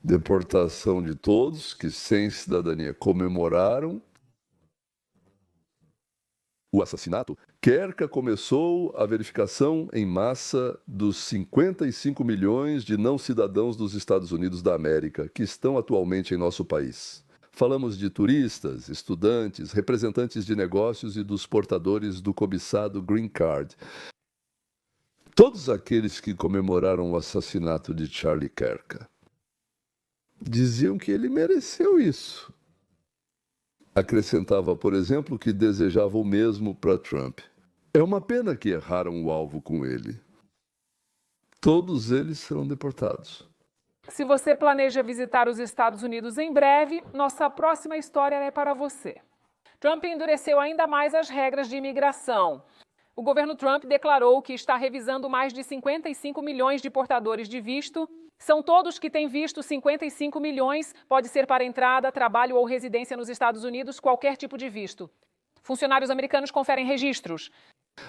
deportação de todos que, sem cidadania, comemoraram o assassinato. Kerka começou a verificação em massa dos 55 milhões de não-cidadãos dos Estados Unidos da América que estão atualmente em nosso país. Falamos de turistas, estudantes, representantes de negócios e dos portadores do cobiçado Green Card. Todos aqueles que comemoraram o assassinato de Charlie Kerka diziam que ele mereceu isso. Acrescentava, por exemplo, que desejava o mesmo para Trump. É uma pena que erraram o alvo com ele. Todos eles serão deportados. Se você planeja visitar os Estados Unidos em breve, nossa próxima história é para você. Trump endureceu ainda mais as regras de imigração. O governo Trump declarou que está revisando mais de 55 milhões de portadores de visto. São todos que têm visto. 55 milhões, pode ser para entrada, trabalho ou residência nos Estados Unidos, qualquer tipo de visto. Funcionários americanos conferem registros.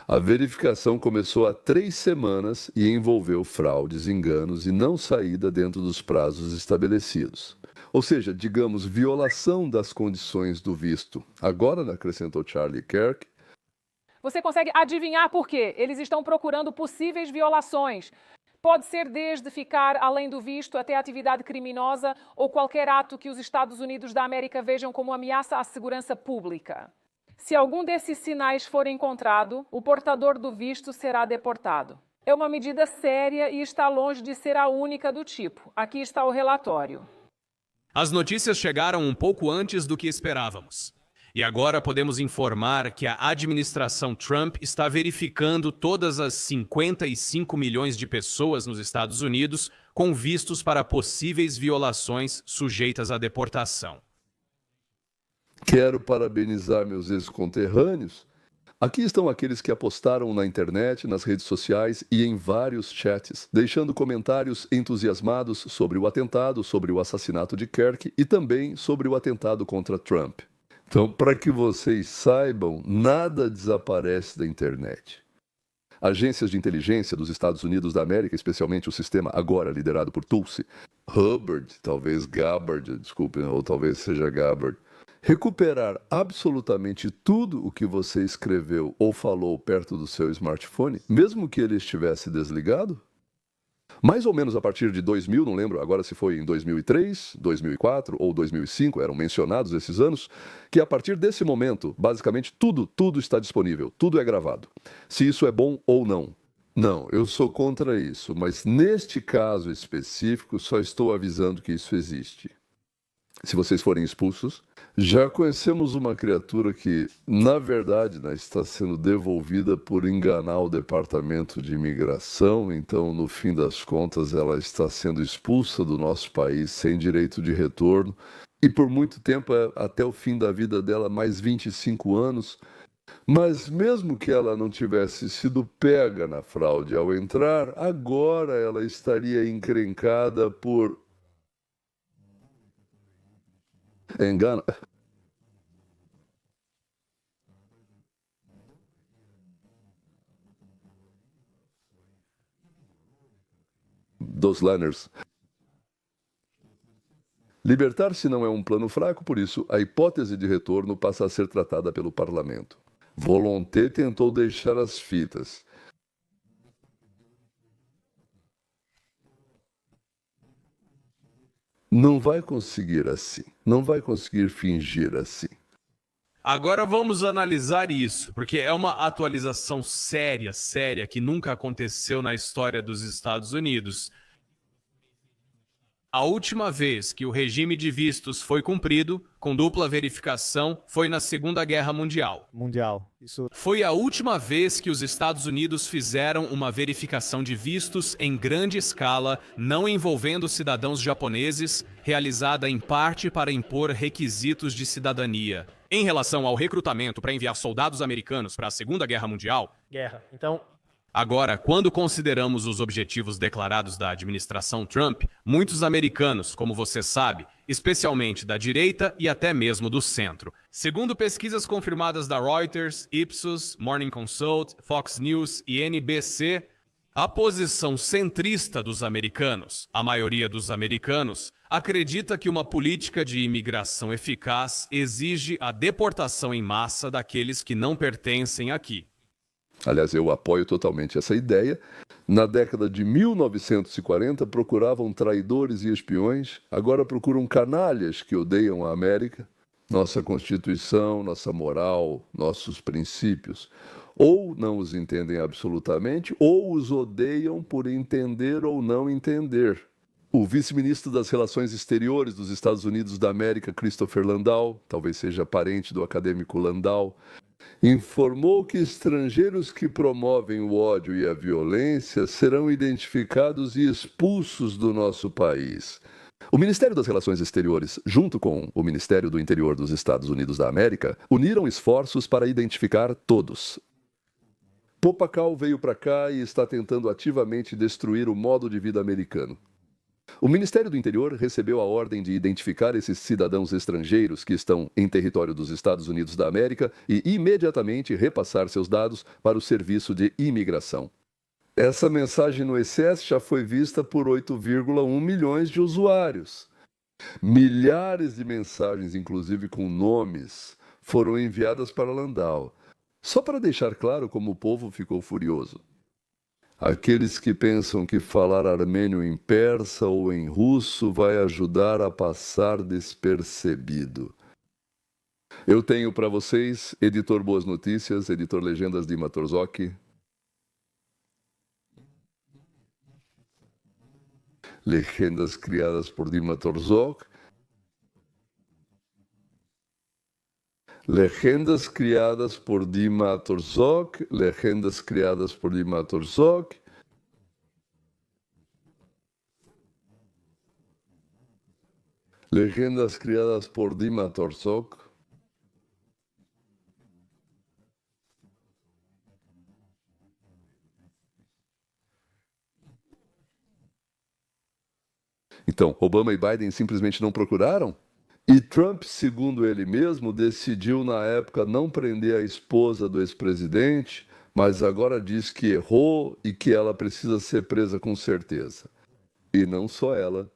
A verificação começou há 3 semanas e envolveu fraudes, enganos e não saída dentro dos prazos estabelecidos. Ou seja, digamos, violação das condições do visto. Agora, acrescentou Charlie Kirk, você consegue adivinhar por quê? Eles estão procurando possíveis violações. Pode ser desde ficar além do visto até atividade criminosa ou qualquer ato que os Estados Unidos da América vejam como ameaça à segurança pública. Se algum desses sinais for encontrado, o portador do visto será deportado. É uma medida séria e está longe de ser a única do tipo. Aqui está o relatório. As notícias chegaram um pouco antes do que esperávamos. E agora podemos informar que a administração Trump está verificando todas as 55 milhões de pessoas nos Estados Unidos com vistos para possíveis violações sujeitas à deportação. Quero parabenizar meus ex-conterrâneos. Aqui estão aqueles que apostaram na internet, nas redes sociais e em vários chats, deixando comentários entusiasmados sobre o atentado, sobre o assassinato de Kirk e também sobre o atentado contra Trump. Então, para que vocês saibam, nada desaparece da internet. Agências de inteligência dos Estados Unidos da América, especialmente o sistema agora liderado por Tulsi, Hubbard, talvez Gabbard, desculpe, ou talvez seja Gabbard, recuperar absolutamente tudo o que você escreveu ou falou perto do seu smartphone, mesmo que ele estivesse desligado? Mais ou menos a partir de 2000, não lembro agora se foi em 2003, 2004 ou 2005, eram mencionados esses anos, que a partir desse momento, basicamente tudo está disponível, tudo é gravado. Se isso é bom ou não. Não, eu sou contra isso, mas neste caso específico só estou avisando que isso existe. Se vocês forem expulsos, já conhecemos uma criatura que, na verdade, está sendo devolvida por enganar o Departamento de Imigração. Então, no fim das contas, ela está sendo expulsa do nosso país sem direito de retorno. E por muito tempo, até o fim da vida dela, mais 25 anos. Mas mesmo que ela não tivesse sido pega na fraude ao entrar, agora ela estaria encrencada por engano. Dos Lanners. Libertar-se não é um plano fraco, por isso a hipótese de retorno passa a ser tratada pelo parlamento. Volonté tentou deixar as fitas. Não vai conseguir assim. Não vai conseguir fingir assim. Agora vamos analisar isso, porque é uma atualização séria, que nunca aconteceu na história dos Estados Unidos. A última vez que o regime de vistos foi cumprido, com dupla verificação, foi na Segunda Guerra Mundial. Foi a última vez que os Estados Unidos fizeram uma verificação de vistos em grande escala, não envolvendo cidadãos japoneses, realizada em parte para impor requisitos de cidadania. Em relação ao recrutamento para enviar soldados americanos para a Segunda Guerra Mundial... Agora, quando consideramos os objetivos declarados da administração Trump, muitos americanos, como você sabe, especialmente da direita e até mesmo do centro. Segundo pesquisas confirmadas da Reuters, Ipsos, Morning Consult, Fox News e NBC, A posição centrista dos americanos, a maioria dos americanos, acredita que uma política de imigração eficaz exige a deportação em massa daqueles que não pertencem aqui. Aliás, eu apoio totalmente essa ideia. Na década de 1940, procuravam traidores e espiões, agora procuram canalhas que odeiam a América, nossa Constituição, nossa moral, nossos princípios. Ou não os entendem absolutamente, ou os odeiam por entender ou não entender. O vice-ministro das Relações Exteriores dos Estados Unidos da América, Christopher Landau, talvez seja parente do acadêmico Landau, informou que estrangeiros que promovem o ódio e a violência serão identificados e expulsos do nosso país. O Ministério das Relações Exteriores, junto com o Ministério do Interior dos Estados Unidos da América, uniram esforços para identificar todos. Popacál veio para cá e está tentando ativamente destruir o modo de vida americano. O Ministério do Interior recebeu a ordem de identificar esses cidadãos estrangeiros que estão em território dos Estados Unidos da América e imediatamente repassar seus dados para o Serviço de Imigração. Essa mensagem no excesso já foi vista por 8,1 milhões de usuários. Milhares de mensagens, inclusive com nomes, foram enviadas para Landau. Só para deixar claro como o povo ficou furioso. Aqueles que pensam que falar armênio em persa ou em russo vai ajudar a passar despercebido. Eu tenho para vocês, editor Boas Notícias, editor Legendas Dima Torzok. Legendas criadas por Dima Torzok. Legendas criadas por Dima Torzok, legendas criadas por Dima Torzok. Legendas criadas por Dima Torzok. Então, Obama e Biden simplesmente não procuraram? E Trump, segundo ele mesmo, decidiu na época não prender a esposa do ex-presidente, mas agora diz que errou e que ela precisa ser presa com certeza. E não só ela.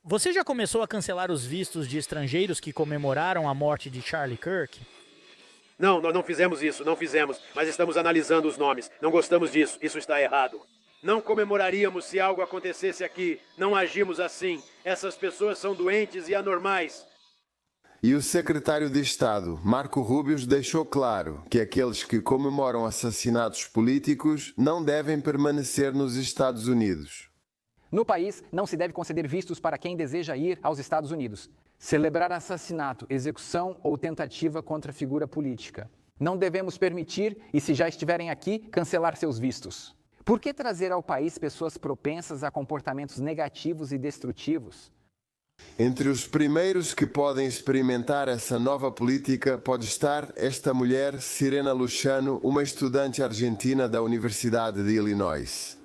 Você já começou a cancelar os vistos de estrangeiros que comemoraram a morte de Charlie Kirk? Não, nós não fizemos isso, não fizemos, mas estamos analisando os nomes. Não gostamos disso, isso está errado. Não comemoraríamos se algo acontecesse aqui. Não agimos assim. Essas pessoas são doentes e anormais. E o secretário de Estado, Marco Rubio, deixou claro que aqueles que comemoram assassinatos políticos não devem permanecer nos Estados Unidos. No país, não se deve conceder vistos para quem deseja ir aos Estados Unidos, celebrar assassinato, execução ou tentativa contra figura política. Não devemos permitir, e se já estiverem aqui, cancelar seus vistos. Por que trazer ao país pessoas propensas a comportamentos negativos e destrutivos? Entre os primeiros que podem experimentar essa nova política pode estar esta mulher, Sirena Luciano, uma estudante argentina da Universidade de Illinois.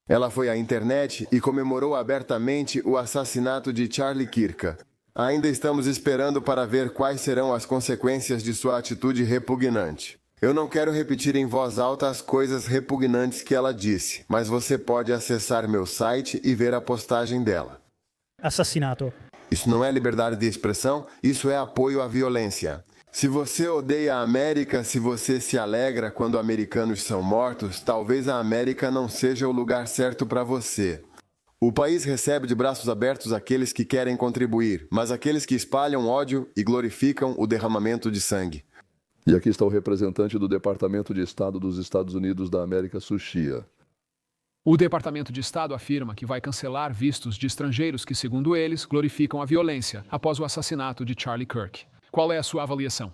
Ela foi à internet e comemorou abertamente o assassinato de Charlie Kirk. Ainda estamos esperando para ver quais serão as consequências de sua atitude repugnante. Eu não quero repetir em voz alta as coisas repugnantes que ela disse, mas você pode acessar meu site e ver a postagem dela. Assassinato. Isso não é liberdade de expressão, isso é apoio à violência. Se você odeia a América, se você se alegra quando americanos são mortos, talvez a América não seja o lugar certo para você. O país recebe de braços abertos aqueles que querem contribuir, mas aqueles que espalham ódio e glorificam o derramamento de sangue. E aqui está o representante do Departamento de Estado dos Estados Unidos da América, Sushia. O Departamento de Estado afirma que vai cancelar vistos de estrangeiros que, segundo eles, glorificam a violência após o assassinato de Charlie Kirk. Qual é a sua avaliação?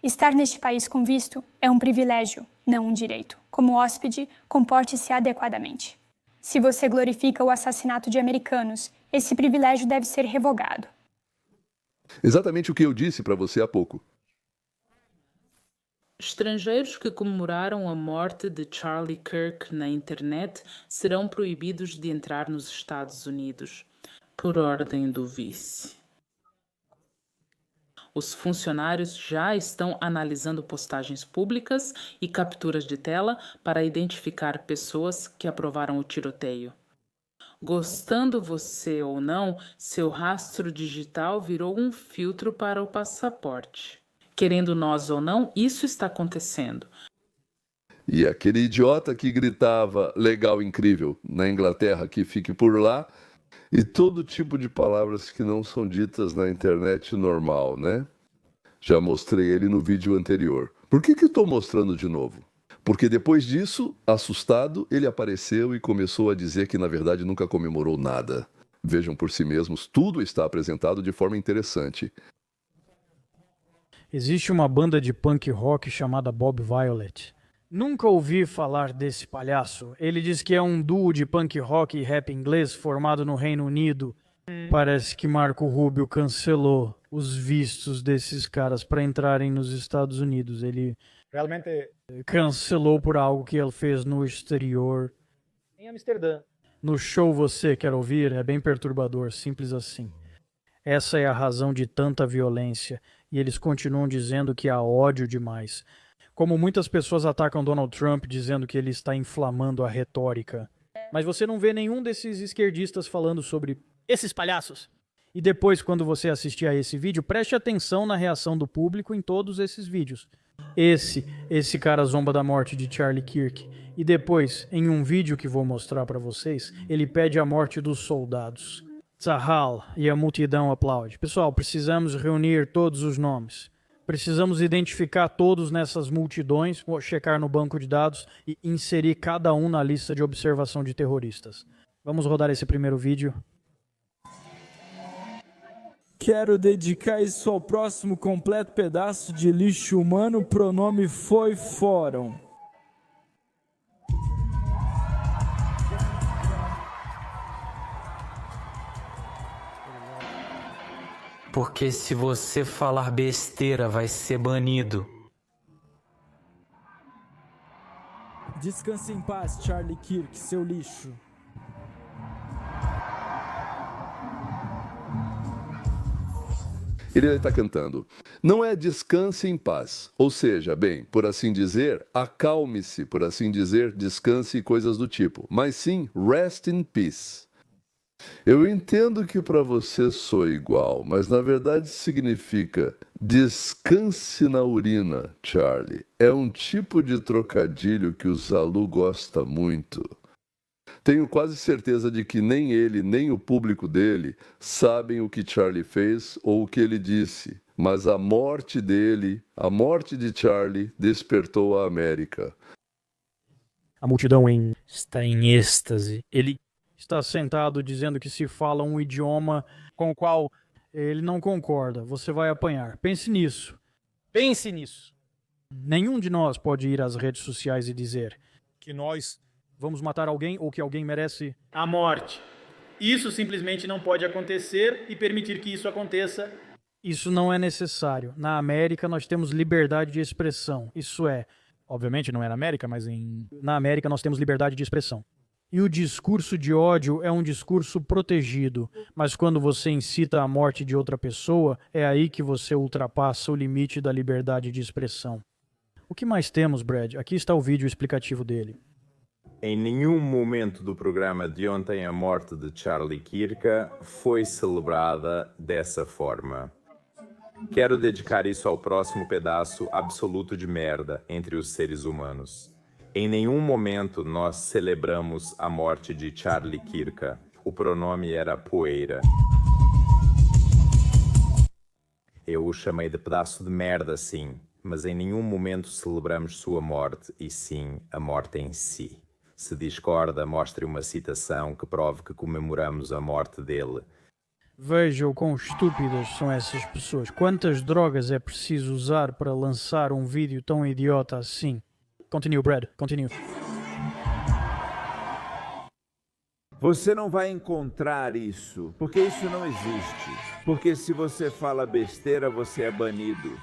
Estar neste país com visto é um privilégio, não um direito. Como hóspede, comporte-se adequadamente. Se você glorifica o assassinato de americanos, esse privilégio deve ser revogado. Exatamente o que eu disse para você há pouco. Estrangeiros que comemoraram a morte de Charlie Kirk na internet serão proibidos de entrar nos Estados Unidos, por ordem do vice. Os funcionários já estão analisando postagens públicas e capturas de tela para identificar pessoas que aprovaram o tiroteio. Gostando você ou não, seu rastro digital virou um filtro para o passaporte. Querendo nós ou não, isso está acontecendo. E aquele idiota que gritava legal, incrível na Inglaterra, que fique por lá, e todo tipo de palavras que não são ditas na internet normal, né? Já mostrei ele no vídeo anterior. Por que estou mostrando de novo? Porque depois disso, assustado, ele apareceu e começou a dizer que na verdade nunca comemorou nada. Vejam por si mesmos, tudo está apresentado de forma interessante. Existe uma banda de punk rock chamada Bob Violet. Nunca ouvi falar desse palhaço. Ele diz que é um duo de punk rock e rap inglês formado no Reino Unido. Parece que Marco Rubio cancelou os vistos desses caras para entrarem nos Estados Unidos. Ele realmente cancelou por algo que ele fez no exterior. Em Amsterdã. No show Você Quer Ouvir é bem perturbador, simples assim. Essa é a razão de tanta violência. E eles continuam dizendo que há ódio demais. Como muitas pessoas atacam Donald Trump dizendo que ele está inflamando a retórica. Mas você não vê nenhum desses esquerdistas falando sobre Esses palhaços. E depois, quando você assistir a esse vídeo, preste atenção na reação do público em todos esses vídeos. Esse cara zomba da morte de Charlie Kirk. E depois, em um vídeo que vou mostrar para vocês, ele pede a morte dos soldados. Tzahal, e a multidão aplaude. Pessoal, precisamos reunir todos os nomes. Precisamos identificar todos nessas multidões, checar no banco de dados e inserir cada um na lista de observação de terroristas. Vamos rodar esse primeiro vídeo. Quero dedicar isso ao próximo completo pedaço de lixo humano, pronome foi foram. Porque se você falar besteira, vai ser banido. Descanse em paz, Charlie Kirk, seu lixo. Ele está cantando. Não é descanse em paz. Ou seja, bem, por assim dizer, acalme-se, por assim dizer, descanse e coisas do tipo. Mas sim, rest in peace. Eu entendo que para você soa igual, mas na verdade significa descanse na urina, Charlie. É um tipo de trocadilho que o Zalu gosta muito. Tenho quase certeza de que nem ele, nem o público dele sabem o que Charlie fez ou o que ele disse, mas a morte dele, a morte de Charlie, despertou a América. A multidão está em êxtase. Ele está sentado dizendo que se fala um idioma com o qual ele não concorda. Você vai apanhar. Pense nisso. Pense nisso. Nenhum de nós pode ir às redes sociais e dizer Que nós vamos matar alguém ou que alguém merece a morte. Isso simplesmente não pode acontecer e permitir que isso aconteça. Isso não é necessário. Na América nós temos liberdade de expressão. Isso é, obviamente não é na América, mas na América nós temos liberdade de expressão. E o discurso de ódio é um discurso protegido, mas quando você incita a morte de outra pessoa, é aí que você ultrapassa o limite da liberdade de expressão. O que mais temos, Brad? Aqui está o vídeo explicativo dele. Em nenhum momento do programa de ontem a morte de Charlie Kirk foi celebrada dessa forma. Quero dedicar isso ao próximo pedaço absoluto de merda entre os seres humanos. Em nenhum momento nós celebramos a morte de Charlie Kirk. O pronome era poeira. Eu o chamei de pedaço de merda, sim, mas em nenhum momento celebramos sua morte, e sim a morte em si. Se discorda, mostre uma citação que prove que comemoramos a morte dele. Veja o quão estúpidas são essas pessoas. Quantas drogas é preciso usar para lançar um vídeo tão idiota assim? Continue, Brad. Continue. Você não vai encontrar isso, porque isso não existe. Porque se você fala besteira, você é banido.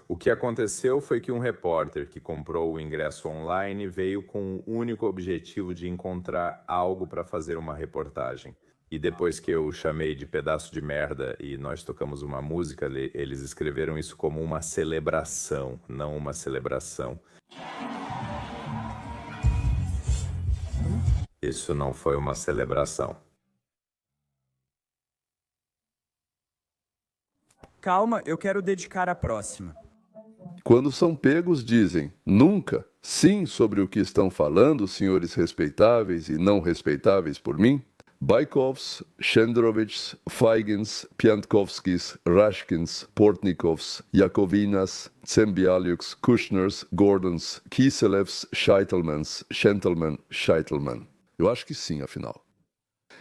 O que aconteceu foi que um repórter que comprou o ingresso online veio com o único objetivo de encontrar algo para fazer uma reportagem. E depois que eu chamei de pedaço de merda e nós tocamos uma música, eles escreveram isso como uma celebração, não uma celebração. Isso não foi uma celebração. Calma, eu quero dedicar a próxima. Quando são pegos, dizem nunca, sim sobre o que estão falando, senhores respeitáveis e não respeitáveis por mim. Baikovs, Shendrovichs, Feigins, Piantkovskis, Rashkins, Portnikovs, Yakovinas, Tsembialiuks, Kushners, Gordons, Kiselevs, Scheitelmans, Schentelman, Scheitelman. Eu acho que sim, afinal.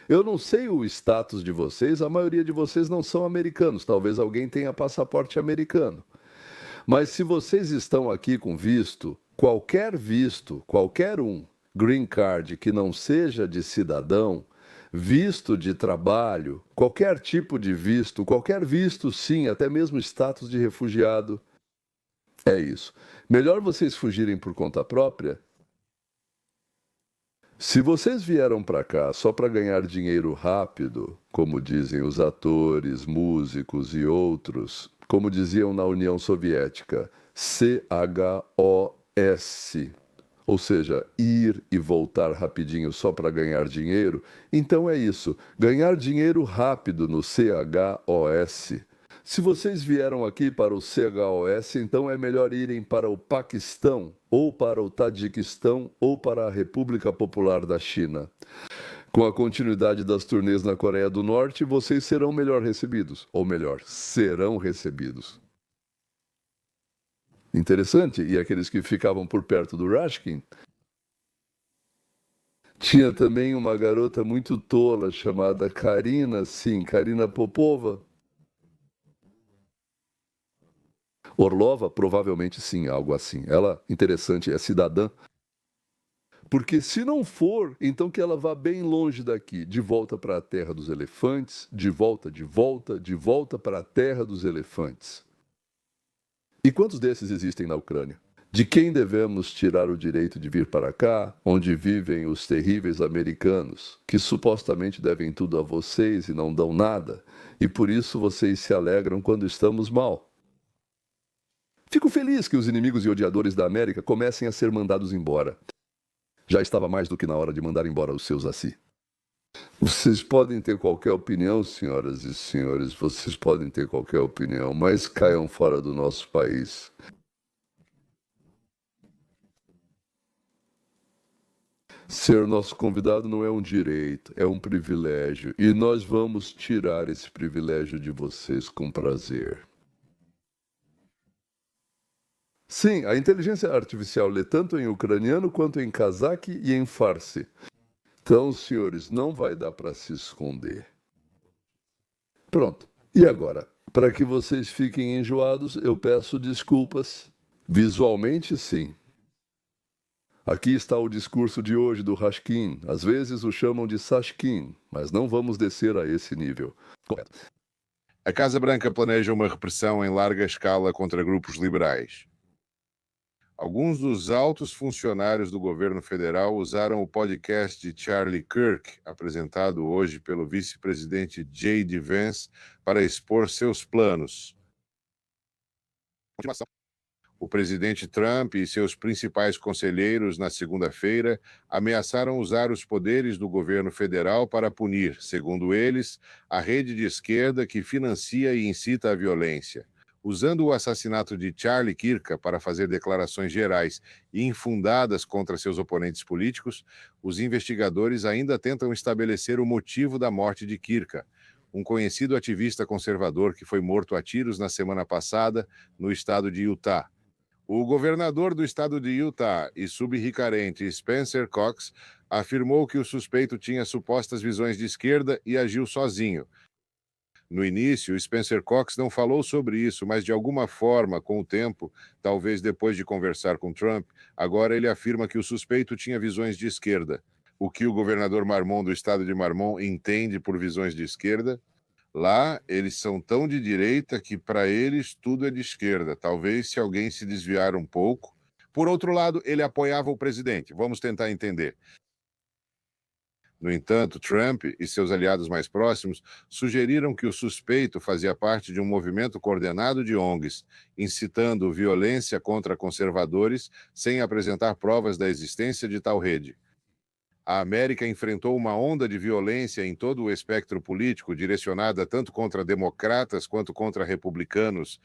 Eu não sei o status de vocês, a maioria de vocês não são americanos, talvez alguém tenha passaporte americano. Mas se vocês estão aqui com visto, qualquer um, green card que não seja de cidadão, visto de trabalho, qualquer tipo de visto, qualquer visto sim, até mesmo status de refugiado, é isso. Melhor vocês fugirem por conta própria. Se vocês vieram para cá só para ganhar dinheiro rápido, como dizem os atores, músicos e outros, como diziam na União Soviética, CHOS, ou seja, ir e voltar rapidinho só para ganhar dinheiro, então é isso, ganhar dinheiro rápido no CHOS. Se vocês vieram aqui para o CHOS, então é melhor irem para o Paquistão, ou para o Tajiquistão, ou para a República Popular da China. Com a continuidade das turnês na Coreia do Norte, vocês serão melhor recebidos, ou melhor, serão recebidos. Interessante, e aqueles que ficavam por perto do Rashkin? Tinha também uma garota muito tola chamada Karina, sim, Karina Popova. Orlova, provavelmente sim, algo assim. Ela, interessante, é cidadã. Porque se não for, então que ela vá bem longe daqui, de volta para a terra dos elefantes, de volta para a terra dos elefantes. E quantos desses existem na Ucrânia? De quem devemos tirar o direito de vir para cá, onde vivem os terríveis americanos, que supostamente devem tudo a vocês e não dão nada, e por isso vocês se alegram quando estamos mal? Fico feliz que os inimigos e odiadores da América comecem a ser mandados embora. Já estava mais do que na hora de mandar embora os seus assim. Vocês podem ter qualquer opinião, senhoras e senhores, vocês podem ter qualquer opinião, mas caiam fora do nosso país. Ser nosso convidado não é um direito, é um privilégio, e nós vamos tirar esse privilégio de vocês com prazer. Sim, a inteligência artificial lê tanto em ucraniano quanto em cazaque e em farsi. Então, senhores, não vai dar para se esconder. Pronto. E agora? Para que vocês fiquem enjoados, eu peço desculpas. Visualmente, sim. Aqui está o discurso de hoje do Rashkin. Às vezes o chamam de Sashkin, mas não vamos descer a esse nível. Correto. A Casa Branca planeja uma repressão em larga escala contra grupos liberais. Alguns dos altos funcionários do governo federal usaram o podcast de Charlie Kirk, apresentado hoje pelo vice-presidente J.D. Vance, para expor seus planos. O presidente Trump e seus principais conselheiros, na segunda-feira, ameaçaram usar os poderes do governo federal para punir, segundo eles, a rede de esquerda que financia e incita a violência. Usando o assassinato de Charlie Kirk para fazer declarações gerais e infundadas contra seus oponentes políticos, os investigadores ainda tentam estabelecer o motivo da morte de Kirk, um conhecido ativista conservador que foi morto a tiros na semana passada no estado de Utah. O governador do estado de Utah e subrecarente Spencer Cox afirmou que o suspeito tinha supostas visões de esquerda e agiu sozinho. No início, Spencer Cox não falou sobre isso, mas de alguma forma, com o tempo, talvez depois de conversar com Trump, agora ele afirma que o suspeito tinha visões de esquerda. O que o governador Marmon do estado de Marmon entende por visões de esquerda? Lá, eles são tão de direita que para eles tudo é de esquerda. Talvez se alguém se desviar um pouco. Por outro lado, ele apoiava o presidente. Vamos tentar entender. No entanto, Trump e seus aliados mais próximos sugeriram que o suspeito fazia parte de um movimento coordenado de ONGs, incitando violência contra conservadores sem apresentar provas da existência de tal rede. A América enfrentou uma onda de violência em todo o espectro político, direcionada tanto contra democratas quanto contra republicanos.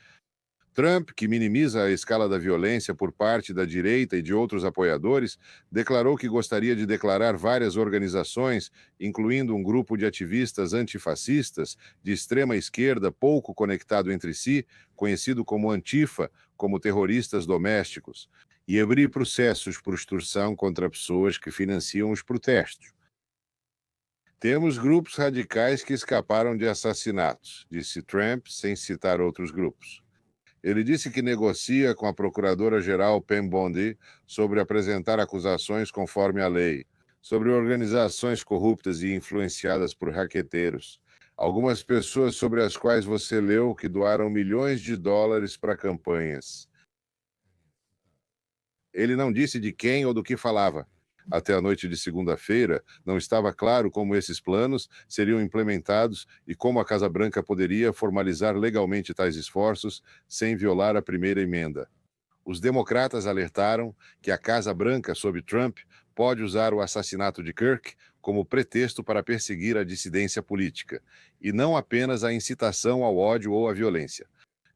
Trump, que minimiza a escala da violência por parte da direita e de outros apoiadores, declarou que gostaria de declarar várias organizações, incluindo um grupo de ativistas antifascistas de extrema esquerda pouco conectado entre si, conhecido como Antifa, como terroristas domésticos, e abrir processos por extorsão contra pessoas que financiam os protestos. Temos grupos radicais que escaparam de assassinatos, disse Trump, sem citar outros grupos. Ele disse que negocia com a procuradora-geral Pam Bondi sobre apresentar acusações conforme a lei, sobre organizações corruptas e influenciadas por raqueteiros. Algumas pessoas sobre as quais você leu que doaram milhões de dólares para campanhas. Ele não disse de quem ou do que falava. Até a noite de segunda-feira, não estava claro como esses planos seriam implementados e como a Casa Branca poderia formalizar legalmente tais esforços sem violar a primeira emenda. Os democratas alertaram que a Casa Branca, sob Trump, pode usar o assassinato de Kirk como pretexto para perseguir a dissidência política, e não apenas a incitação ao ódio ou à violência.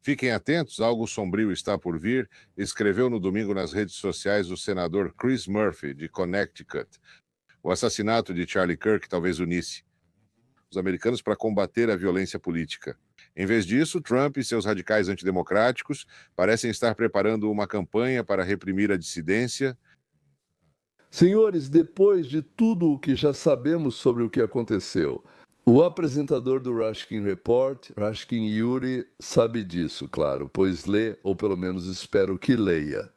Fiquem atentos, algo sombrio está por vir, escreveu no domingo nas redes sociais o senador Chris Murphy, de Connecticut. O assassinato de Charlie Kirk talvez unisse os americanos para combater a violência política. Em vez disso, Trump e seus radicais antidemocráticos parecem estar preparando uma campanha para reprimir a dissidência. Senhores, depois de tudo o que já sabemos sobre o que aconteceu, o apresentador do Ruskin Report, Ruskin Yuri, sabe disso, claro, pois lê, ou pelo menos espero que leia.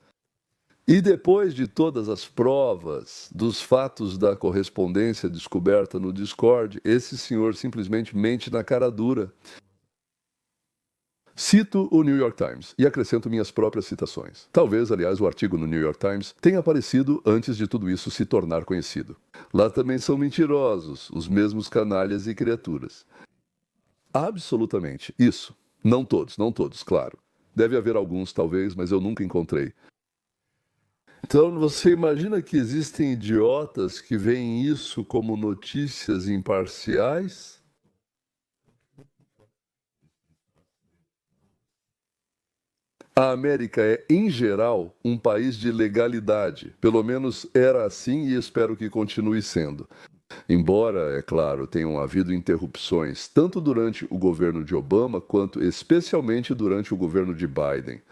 E depois de todas as provas dos fatos da correspondência descoberta no Discord, esse senhor simplesmente mente na cara dura. Cito o New York Times e acrescento minhas próprias citações. Talvez, aliás, o artigo no New York Times tenha aparecido antes de tudo isso se tornar conhecido. Lá também são mentirosos, os mesmos canalhas e criaturas. Absolutamente, isso. Não todos, claro. Deve haver alguns, talvez, mas eu nunca encontrei. Então, você imagina que existem idiotas que veem isso como notícias imparciais? A América é, em geral, um país de legalidade. Pelo menos era assim e espero que continue sendo. Embora, é claro, tenham havido interrupções, tanto durante o governo de Obama, quanto especialmente durante o governo de Biden.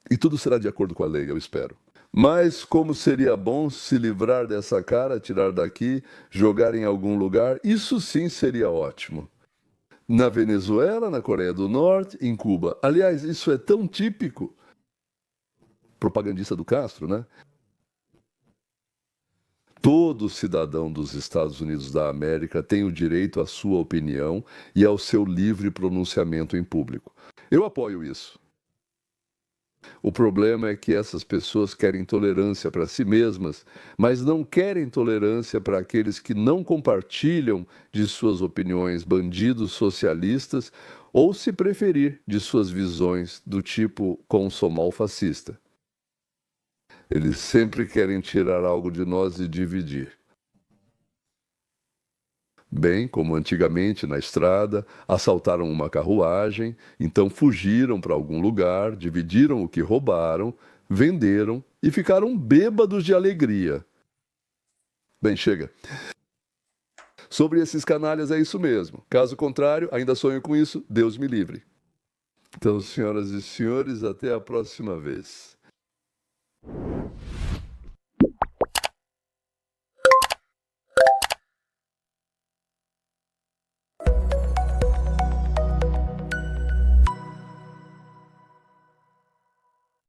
E tudo será de acordo com a lei, eu espero. Mas como seria bom se livrar dessa cara, tirar daqui, jogar em algum lugar, isso sim seria ótimo. Na Venezuela, na Coreia do Norte, em Cuba. Aliás, isso é tão típico. Propagandista do Castro, né? Todo cidadão dos Estados Unidos da América tem o direito à sua opinião e ao seu livre pronunciamento em público. Eu apoio isso. O problema é que essas pessoas querem tolerância para si mesmas, mas não querem tolerância para aqueles que não compartilham de suas opiniões, bandidos socialistas, ou, se preferir, de suas visões do tipo consomal fascista. Eles sempre querem tirar algo de nós e dividir. Bem, como antigamente na estrada, assaltaram uma carruagem, então fugiram para algum lugar, dividiram o que roubaram, venderam e ficaram bêbados de alegria. Bem, chega. Sobre esses canalhas é isso mesmo. Caso contrário, ainda sonho com isso, Deus me livre. Então, senhoras e senhores, até a próxima vez.